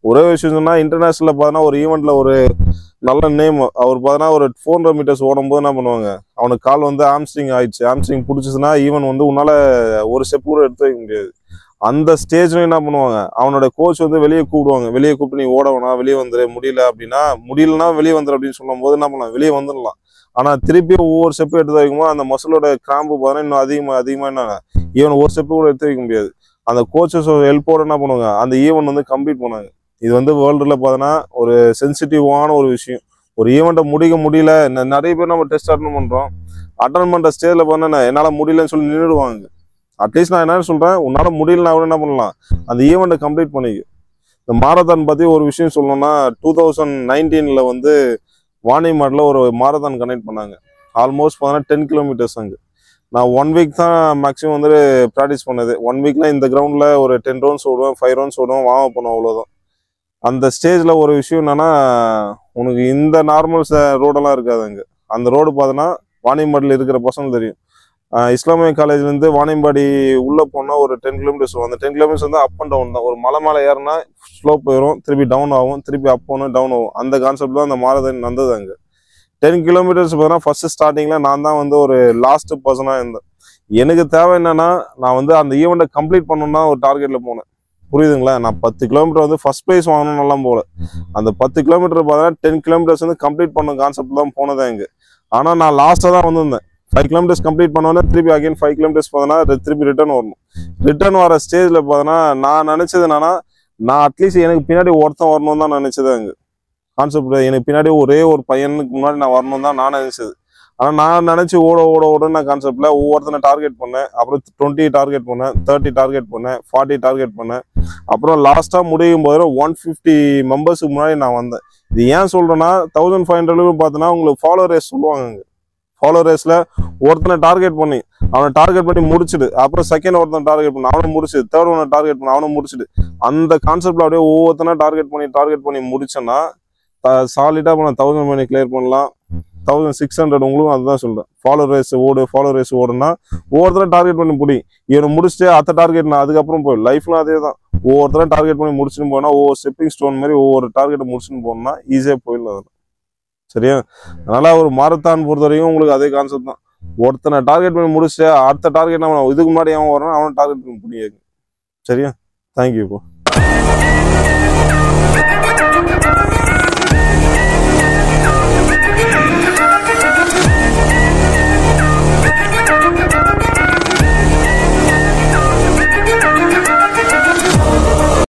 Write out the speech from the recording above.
ஒரே விஷயம் சொன்னால் இன்டர்நேஷ்னலில் பார்த்தீங்கன்னா ஒரு ஈவெண்ட்டில் ஒரு நல்ல நேம் அவர் பார்த்தீங்கன்னா ஒரு 400 மீட்டர்ஸ் ஓடும்போது என்ன பண்ணுவாங்க, அவனுக்கு கால் வந்து ஆம்ஸ்ட்ரிங் ஆயிடுச்சு. ஆம்ஸ்ட்ரிங் பிடிச்சிச்சுன்னா ஈவன் வந்து உன்னால் ஒரு ஸ்டெப் கூட எடுத்து வைக்க முடியாது. அந்த ஸ்டேஜ்ல என்ன பண்ணுவாங்க, அவனோட கோச் வந்து வெளியே கூப்பிடுவாங்க. வெளியே கூப்பிட்டு நீ ஓட வேணா, வெளியே வந்துடு, முடியலன்னா வெளியே வந்துடு அப்படின்னு சொல்லும் போது என்ன பண்ணலாம், வெளியே வந்துடலாம். ஆனால் திருப்பி ஒவ்வொரு ஸ்டெப்பு எடுத்து வைக்கும்போது அந்த மசிலோட கிராம்பு பார்த்தீங்கன்னா இன்னும் அதிகமாக என்ன ஈவன் ஒரு ஸ்டெப்பு கூட எடுத்து வைக்க முடியாது. அந்த கோச்சஸ் ஹெல்ப்போட என்ன பண்ணுவாங்க, அந்த ஈவெண்ட் வந்து கம்ப்ளீட் பண்ணாங்க. இது வந்து வேர்ல்டுல பார்த்தீங்கன்னா ஒரு சென்சிட்டிவான ஒரு விஷயம். ஒரு ஈவெண்ட்டை முடிக்க முடியல, நிறைய பேர் நம்ம டெஸ்ட் அட்டன் பண்ணுறோம். அட்டன் பண்ணுற ஸ்டேஜில் பார்த்தீங்கன்னா என்னால் முடியலன்னு சொல்லி நின்றுடுவாங்க. அட்லீஸ்ட் நான் என்ன சொல்கிறேன், உன்னால் முடியலன்னா கூட என்ன பண்ணலாம், அந்த ஈவெண்ட்டை கம்ப்ளீட் பண்ணிக்க. இந்த மாரத்தான் பற்றி ஒரு விஷயம் சொல்லணும்னா 2019 வந்து வாணியம்பாடியில் ஒரு மாரத்தான் கனெக்ட் பண்ணாங்க. ஆல்மோஸ்ட் பார்த்தீங்கன்னா 10 கிலோமீட்டர்ஸ். அங்கே நான் 1 வீக் தான் மேக்ஸிமம் வந்து ப்ராக்டிஸ் பண்ணது. 1 வீக்கில் இந்த கிரவுண்டில் ஒரு 10 ரவுண்ட்ஸ் ஓடுவேன், 5 ரவுண்ட்ஸ் ஓடுவேன், வார்ம் பண்ணுவோம், அவ்வளோதான். அந்த ஸ்டேஜில் ஒரு விஷயம் என்னென்னா, உனக்கு இந்த நார்மல் ரோடெல்லாம் இருக்காது அங்கே. அந்த ரோடு பார்த்தோன்னா வாணியம்பாடியில் இருக்கிற பசங்க தெரியும். இஸ்லாமிய காலேஜ்லேருந்து வாணியம்பாடி உள்ளே போனால் ஒரு 10 கிலோமீட்டர்ஸ் வரும். அந்த 10 கிலோமீட்டர்ஸ் வந்து அப் அண்ட் டவுன் தான். ஒரு மலை மேலே ஏறினா ஸ்லோப் போயிடும், திருப்பி டவுன் ஆகும், திருப்பி அப் ஆகும், டவுன் ஆகும். அந்த கான்செப்ட் தான் அந்த மாரத்தான் வந்தது அங்கே. 10 கிலோமீட்டர்ஸ் பார்த்தீங்கன்னா ஃபர்ஸ்ட் ஸ்டார்டிங்கில் நான் தான் வந்து ஒரு லாஸ்ட் பர்சனாக இருந்தேன். எனக்கு தேவை என்னன்னா, நான் வந்து அந்த ஈவெண்ட்டை கம்ப்ளீட் பண்ணணும்னா ஒரு டார்கெட்டில் போனேன். புரியுதுங்களா? நான் 10 கிலோமீட்டர் வந்து ஃபர்ஸ்ட் ப்ரைஸ் வாங்கணும்னுலாம் போகல. அந்த 10 கிலோமீட்டர் பார்த்தீங்கன்னா 10 கிலோமீட்டர்ஸ் வந்து கம்ப்ளீட் பண்ண கான்செப்ட் தான் போனதே இங்கே. ஆனால் நான் லாஸ்ட்டாக தான் வந்திருந்தேன். 5 கிலோமீட்டர்ஸ் கம்ப்ளீட் பண்ணோன்னே திருப்பி அகைன் 5 கிலோமீட்டர்ஸ் பார்த்தீங்கன்னா திருப்பி ரிட்டர்ன் வரணும். ரிட்டர்ன் வர ஸ்டேஜில் பார்த்தீங்கன்னா நான் நினச்சது என்னன்னா, நான் அட்லீஸ்ட் எனக்கு பின்னாடி ஒருத்தன் வரணும் தான் நினச்சது அங்கே கான்செப்ட். எனக்கு பின்னாடி ஒரே ஒரு பையனுக்கு முன்னாடி நான் வரணும் தான் நான் நினச்சது. ஆனால் நான் நினச்சி ஓட நான் கான்செப்டில் ஒவ்வொருத்தனை டார்கெட் பண்ணேன். அப்புறம் 20 டார்கெட் பண்ணேன், 30 டார்கெட் பண்ணேன், 40 டார்கெட் பண்ணேன். அப்புறம் லாஸ்ட்டாக முடியும் போது 150 மெம்பர்ஸுக்கு முன்னாடி நான் வந்தேன். இது ஏன் சொல்கிறேன்னா, 1500 பார்த்தோன்னா உங்களுக்கு ஃபாலோ ரேஸ் சொல்லுவாங்க. ஃபாலோ ரேஸில் ஒருத்தனை டார்கெட் பண்ணி அவனை டார்கெட் பண்ணி முடிச்சுடு, அப்புறம் செகண்ட் ஒருத்தனை டார்கெட் பண்ணி அவனை முடிச்சுடு, தேர்ட் ஒன்று டார்கெட் பண்ணி அவனை முடிச்சுடு. அந்த கான்செப்டில் அப்படியே ஒவ்வொருத்தனை டார்கெட் பண்ணி முடிச்சேன்னா சாலிடாக பண்ண 1000 மணி கிளியர் பண்ணலாம். 1600 உங்களுக்கும் அதுதான் சொல்கிறேன். ஃபாலோ ரேஸ் ஓடுனா ஒவ்வொருத்தரும் டார்கெட் பண்ணி முடியும். இவனை முடிச்சுட்டு அடுத்த டார்கெட் நான் அதுக்கப்புறம் போய் லைஃப்லாம் அதே தான். ஒவ்வொருத்தரும் டார்கெட் பண்ணி முடிச்சுன்னு போனால் ஒவ்வொரு ஸ்டெப்பிங் ஸ்டோன் மாதிரி ஒவ்வொரு டார்கெட்டை முடிச்சுன்னு போனோம்னா ஈஸியாக போயிடலாம் அதில். சரியா? அதனால் ஒரு மாரத்தான் பொறுத்த வரைக்கும் உங்களுக்கு அதே கான்செப்ட் தான். ஒருத்தனை டார்கெட் பண்ணி முடிச்சுட்டு அடுத்த டார்கெட் நம்ம இதுக்கு முன்னாடி அவன் வரணும், அவனை டார்கெட் பண்ணி முடியாது. சரியா? தேங்க்யூ. இப்போ